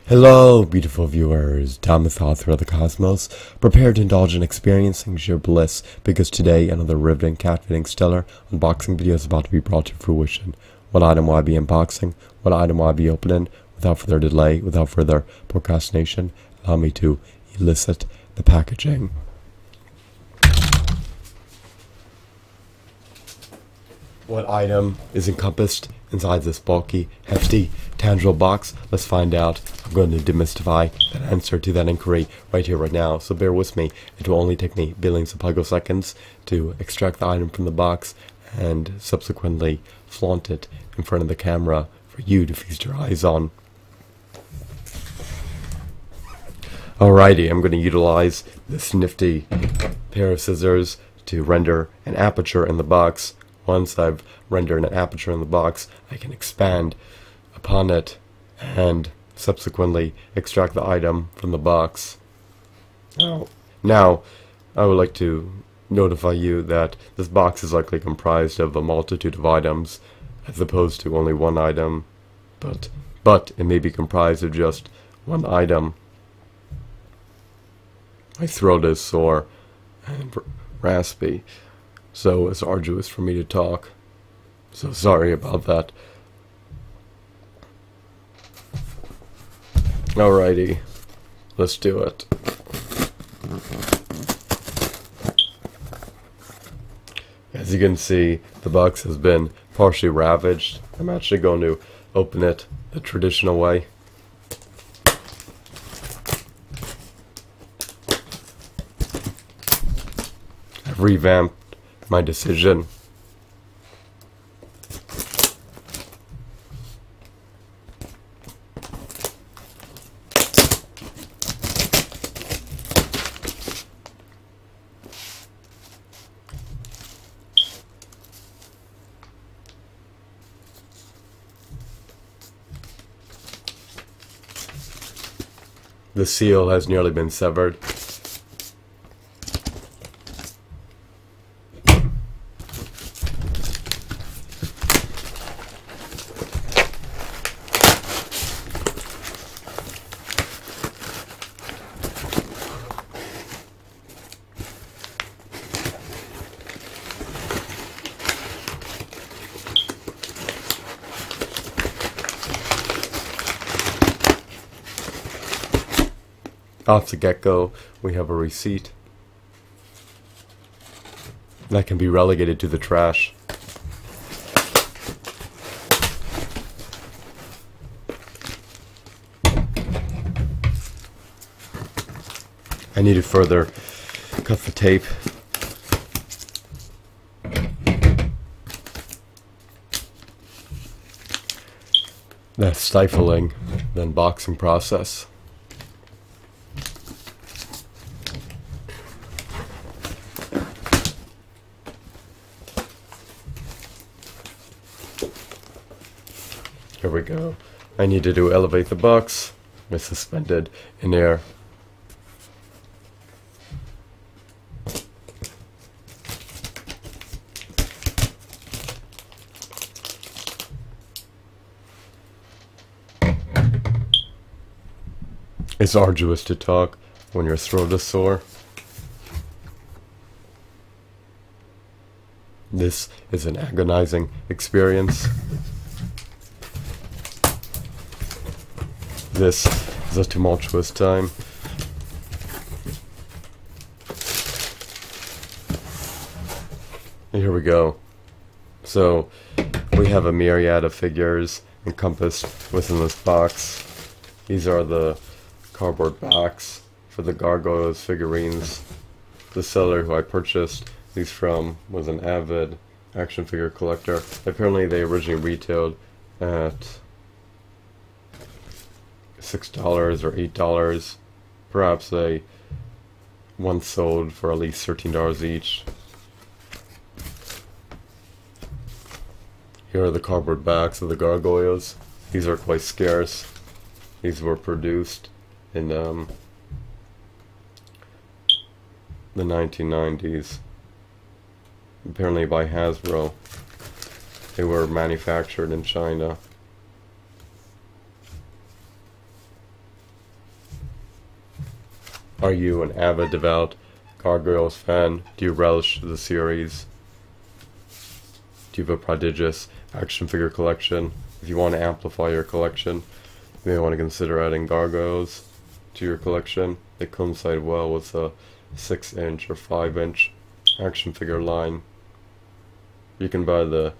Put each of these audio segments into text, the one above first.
Hello, beautiful viewers. Thomas, author of the Cosmos. Prepare to indulge in experiencing sheer bliss, because today another riveting, captivating, stellar unboxing video is about to be brought to fruition. What item will I be unboxing? What item will I be opening? Without further delay, without further procrastination, allow me to elicit the packaging. What item is encompassed inside this bulky, hefty, tangible box? Let's find out. I'm going to demystify that answer to that inquiry right here, right now. So bear with me. It will only take me billions of picoseconds to extract the item from the box and subsequently flaunt it in front of the camera for you to feast your eyes on. Alrighty, I'm going to utilize this nifty pair of scissors to render an aperture in the box. Once I've rendered an aperture in the box, I can expand upon it and subsequently extract the item from the box. Now, I would like to notify you that this box is likely comprised of a multitude of items as opposed to only one item, but it may be comprised of just one item. My throat is sore and raspy, so it's arduous for me to talk. So sorry about that. Alrighty, let's do it. As you can see, the box has been partially ravaged. I'm actually going to open it the traditional way. I've revamped my decision. The seal has nearly been severed. Off the get-go, we have a receipt that can be relegated to the trash. I need to further cut the tape. That's stifling the unboxing process. Here we go. I needed to elevate the box. It's suspended in air. It's arduous to talk when your throat is sore. This is an agonizing experience. This is a tumultuous time. Here we go. So, we have a myriad of figures encompassed within this box. These are the cardboard backs for the Gargoyles figurines. The seller who I purchased these from was an avid action figure collector. Apparently they originally retailed at $6 or $8. Perhaps they once sold for at least $13 each. Here are the cardboard backs of the Gargoyles. These are quite scarce. These were produced in the 1990s, apparently by Hasbro. They were manufactured in China. Are you an avid, devout Gargoyles fan? Do you relish the series? Do you have a prodigious action figure collection? If you want to amplify your collection, you may want to consider adding Gargoyles to your collection. They coincide well with a 6-inch or 5-inch action figure line. You can buy the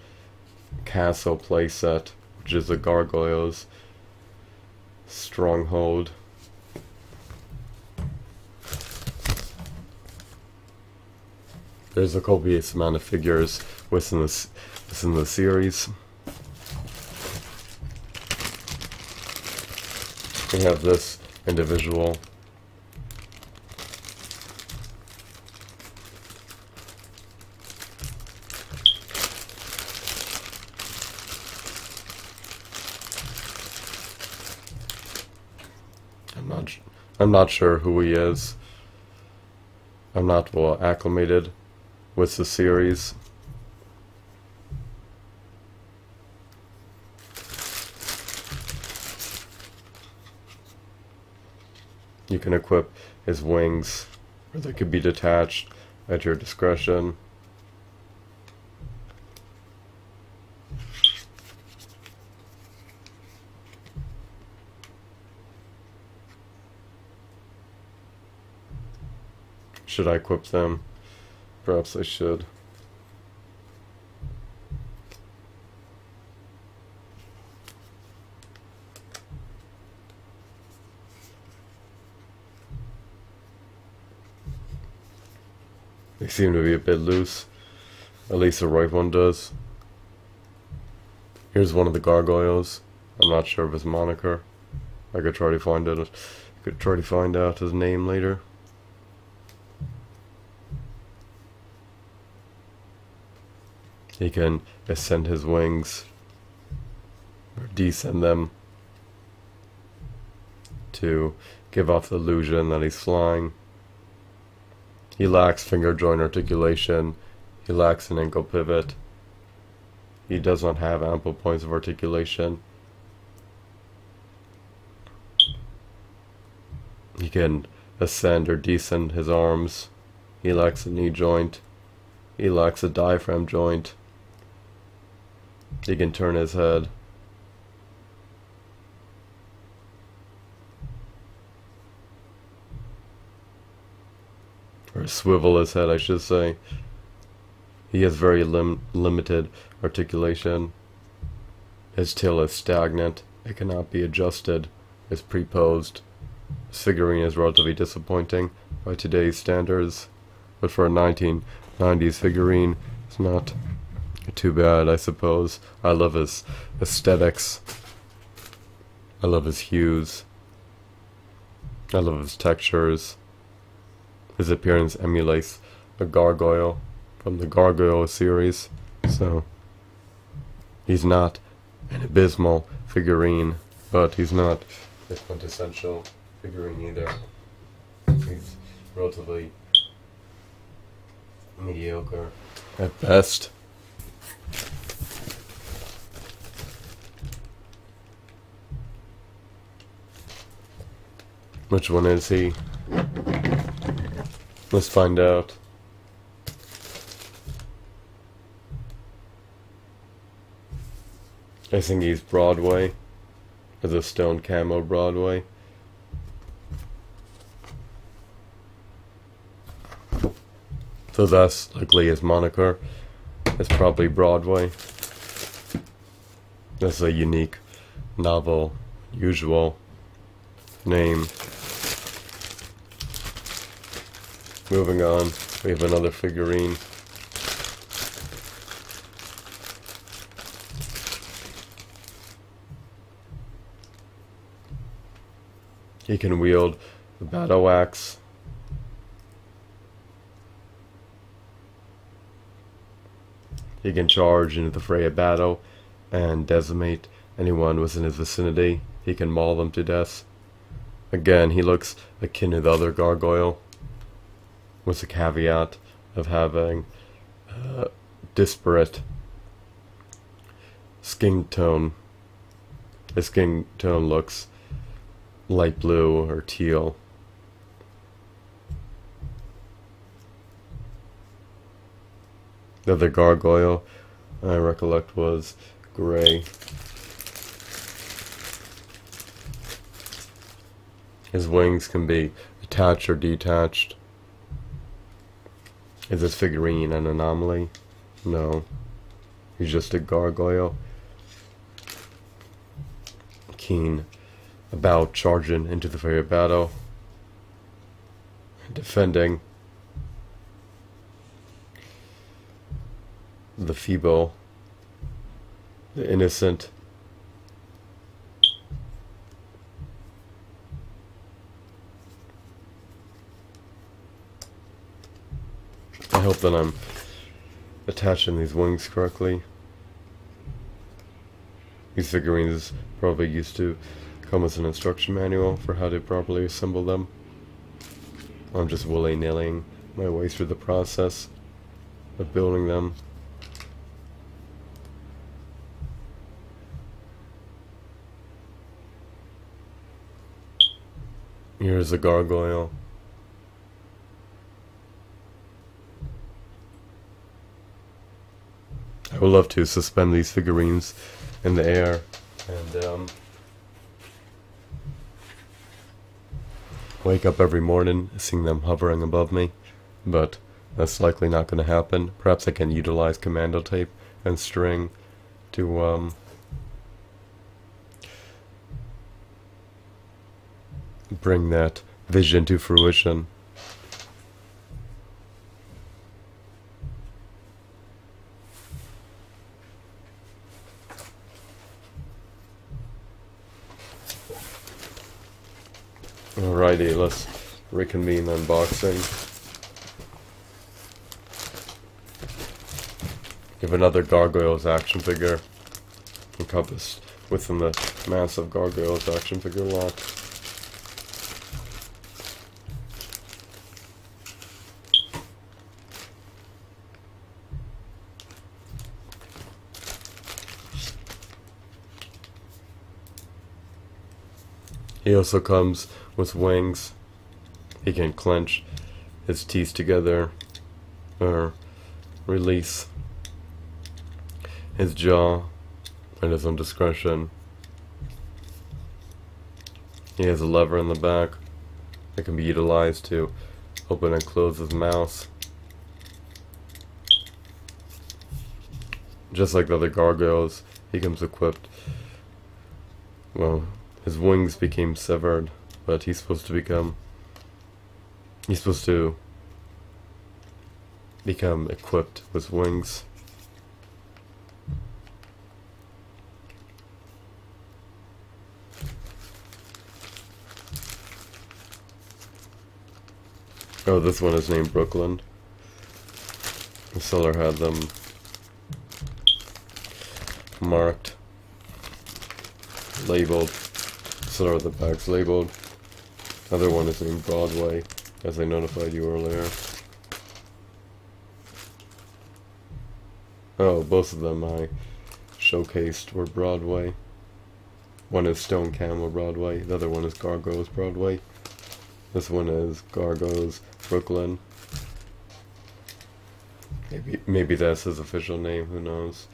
Castle playset, which is a Gargoyles stronghold. There's a copious amount of figures within the series. We have this individual. I'm not sure who he is. I'm not well acclimated with the series. You can equip his wings, or they could be detached at your discretion. Should I equip them? Perhaps I should. They seem to be a bit loose. At least the right one does. Here's one of the Gargoyles. I'm not sure of his moniker. I could try to find it. Could try to find out his name later. He can ascend his wings or descend them to give off the illusion that he's flying. He lacks finger joint articulation. He lacks an ankle pivot. He does not have ample points of articulation. He can ascend or descend his arms. He lacks a knee joint. He lacks a diaphragm joint. He can turn his head. Or swivel his head, I should say. He has very limited articulation. His tail is stagnant. It cannot be adjusted. It's pre-posed. This figurine is relatively disappointing by today's standards, but for a 1990s figurine, it's not too bad, I suppose. I love his aesthetics. I love his hues. I love his textures. His appearance emulates a gargoyle from the Gargoyle series, so he's not an abysmal figurine, but he's not a quintessential figurine either. He's relatively mediocre at best. Which one is he? Let's find out. I think he's Broadway, or the stone camo Broadway. So that's likely his moniker. It's probably Broadway. That's a unique, novel, usual name. Moving on, we have another figurine. He can wield the battle axe. He can charge into the fray of battle and decimate anyone within his vicinity. He can maul them to death. Again, he looks akin to the other gargoyle, with the caveat of having disparate skin tone. His skin tone looks light blue or teal, The other gargoyle I recollect was gray. His wings can be attached or detached. Is this figurine an anomaly? No. He's just a gargoyle. Keen about charging into the very battle. Defending the feeble, the innocent. I hope that I'm attaching these wings correctly. These figurines probably used to come with an instruction manual for how to properly assemble them. I'm just willy-nillying my way through the process of building them. Here's a gargoyle. I would love to suspend these figurines in the air and wake up every morning seeing them hovering above me, but that's likely not going to happen. Perhaps I can utilize commando tape and string to bring that vision to fruition. Alrighty, let's reconvene unboxing. Give another Gargoyles action figure encompassed within the massive Gargoyles action figure lot. He also comes with wings. He can clench his teeth together or release his jaw at his own discretion. He has a lever in the back that can be utilized to open and close his mouth. Just like the other gargoyles, he comes equipped. Well, his wings became severed, but he's supposed to become equipped with wings. Oh, this one is named Brooklyn. The seller had them marked, labeled. Seller of the bag's labeled. Other one is named Broadway, as I notified you earlier. Oh, both of them I showcased were Broadway. One is Stone Camel Broadway, the other one is Gargoyles Broadway. This one is Gargoyles Brooklyn. Maybe that's his official name, who knows.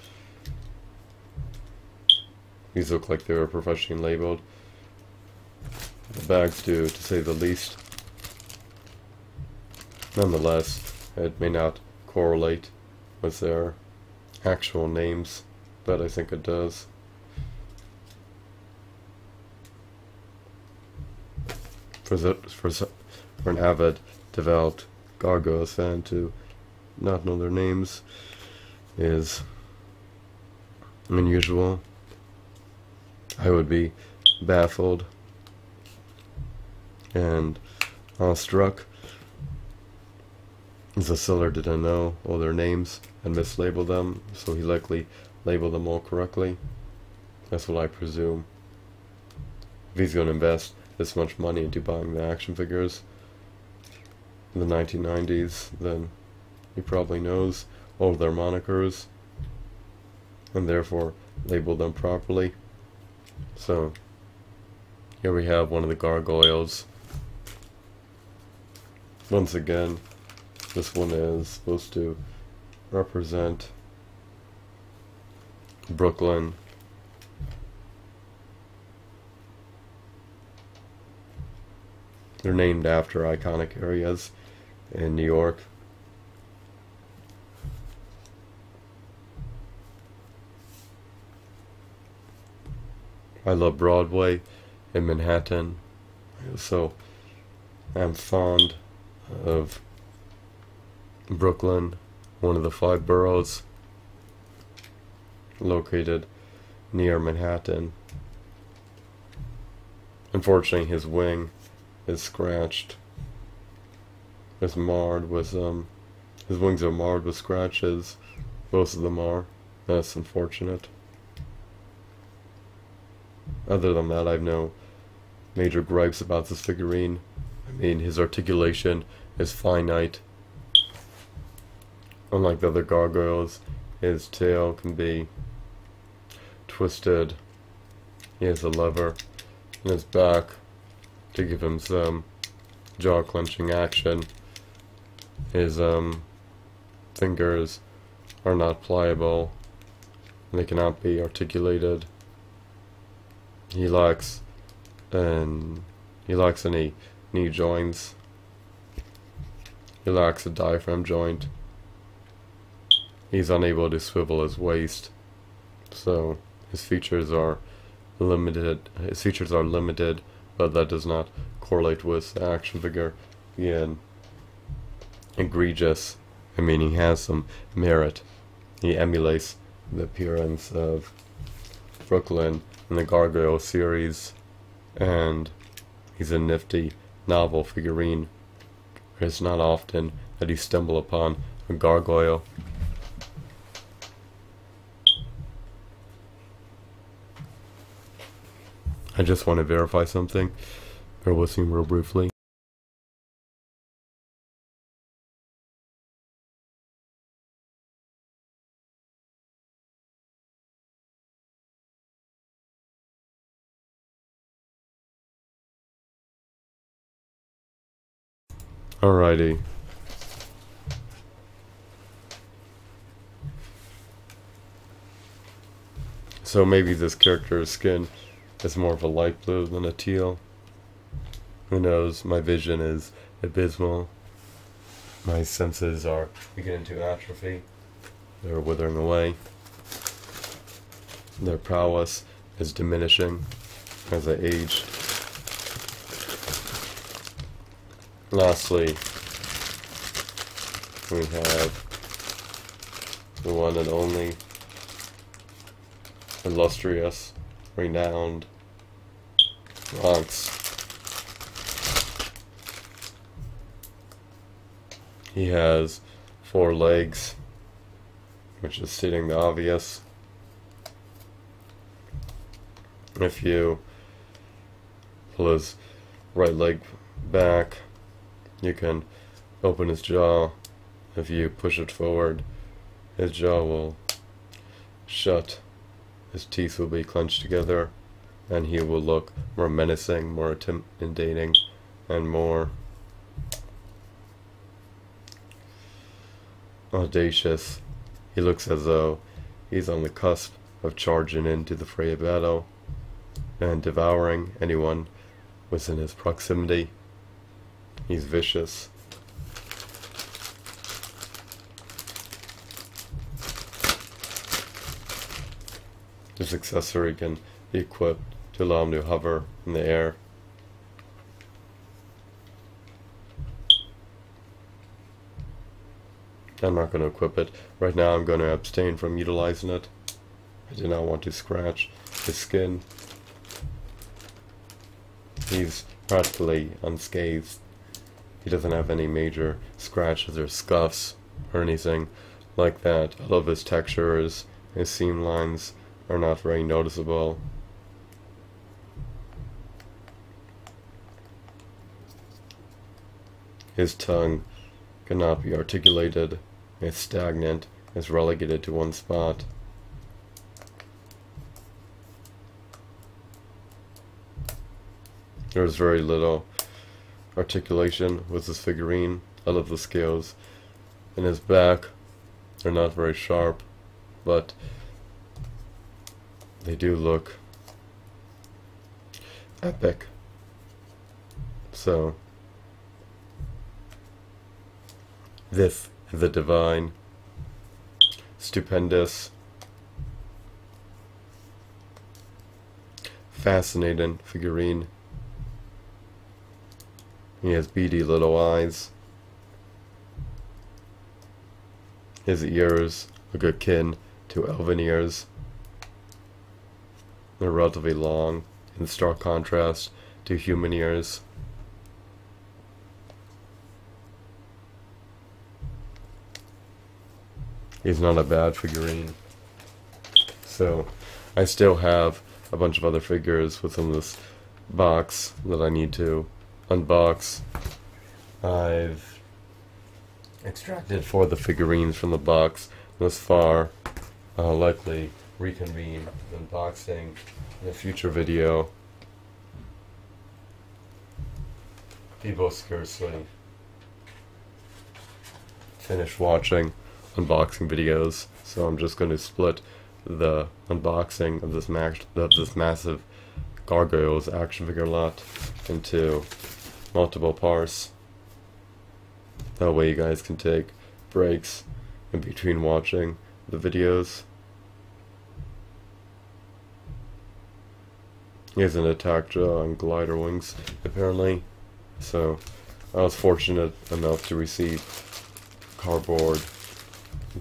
These look like they were professionally labeled. The bags do, to say the least. Nonetheless, it may not correlate with their actual names, but I think it does. For an avid, devout Gargoyles fan to not know their names is unusual. I would be baffled and awestruck as the seller didn't know all their names and mislabeled them, so he likely labeled them all correctly. That's what I presume. If he's going to invest this much money into buying the action figures in the 1990s, then he probably knows all of their monikers and therefore labeled them properly. So here we have one of the gargoyles. Once again, this one is supposed to represent Brooklyn. They're named after iconic areas in New York. I love Broadway in Manhattan, so I'm fond of Brooklyn, one of the 5 boroughs located near Manhattan. Unfortunately, his wing is scratched. It's marred with his wings are marred with scratches. Most of them are. That's unfortunate. Other than that, I have no major gripes about this figurine. I mean, his articulation is finite. Unlike the other gargoyles, his tail can be twisted. He has a lever in his back to give him some jaw-clenching action. His fingers are not pliable, and they cannot be articulated. He lacks any knee joints. He lacks a diaphragm joint. He's unable to swivel his waist, so his features are limited. But that does not correlate with the action figure being egregious. I mean, he has some merit. He emulates the appearance of Brooklyn in the Gargoyle series, and he's a nifty, novel figurine. It's not often that you stumble upon a gargoyle. I just want to verify something. Bear with me real briefly. Alrighty. So maybe this character's skin is more of a light blue than a teal. Who knows? My vision is abysmal. My senses are beginning to atrophy. They're withering away. Their prowess is diminishing as I age. Lastly, we have the one and only illustrious, renowned Bronx. He has 4 legs, which is stating the obvious. If you pull his right leg back, you can open his jaw. If you push it forward, his jaw will shut. His teeth will be clenched together, and he will look more menacing, more intimidating, and more audacious. He looks as though he's on the cusp of charging into the fray of battle and devouring anyone within his proximity. He's vicious. This accessory can be equipped to allow him to hover in the air. I'm not going to equip it. Right now I'm going to abstain from utilizing it. I do not want to scratch his skin. He's practically unscathed. He doesn't have any major scratches or scuffs or anything like that. All of his textures, his seam lines are not very noticeable. His tongue cannot be articulated. It's stagnant. It's relegated to one spot. There's very little articulation with this figurine. I love the scales in his back They're not very sharp, but they do look epic. So, this is a divine, stupendous, fascinating figurine. He has beady little eyes. His ears look akin to elven ears. They're relatively long, in stark contrast to human ears. He's not a bad figurine. So, I still have a bunch of other figures within this box that I need to unbox. I've extracted 4 of the figurines from the box thus far. I'll likely reconvene the unboxing in a future video. People scarcely finish watching unboxing videos, so I'm just going to split the unboxing of this massive Gargoyles action figure lot into multiple parts. That way you guys can take breaks in between watching the videos. He has an attack jaw and glider wings, apparently. So, I was fortunate enough to receive cardboard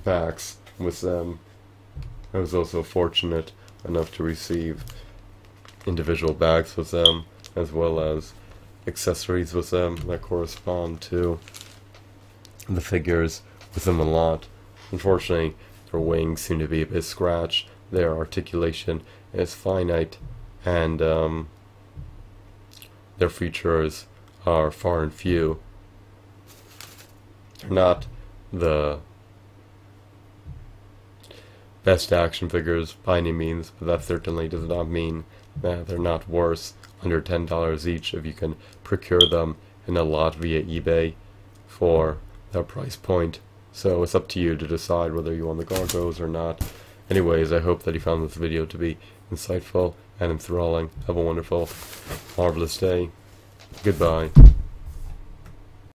packs with them. I was also fortunate enough to receive individual bags with them, as well as accessories with them that correspond to the figures within the lot. Unfortunately, their wings seem to be a bit scratched, their articulation is finite, and their features are far and few. They're not the best action figures by any means, but that certainly does not mean that they're not worth under $10 each if you can procure them in a lot via eBay for that price point. So it's up to you to decide whether you want the Gargoyles or not. Anyways, I hope that you found this video to be insightful and enthralling. Have a wonderful, marvelous day. Goodbye.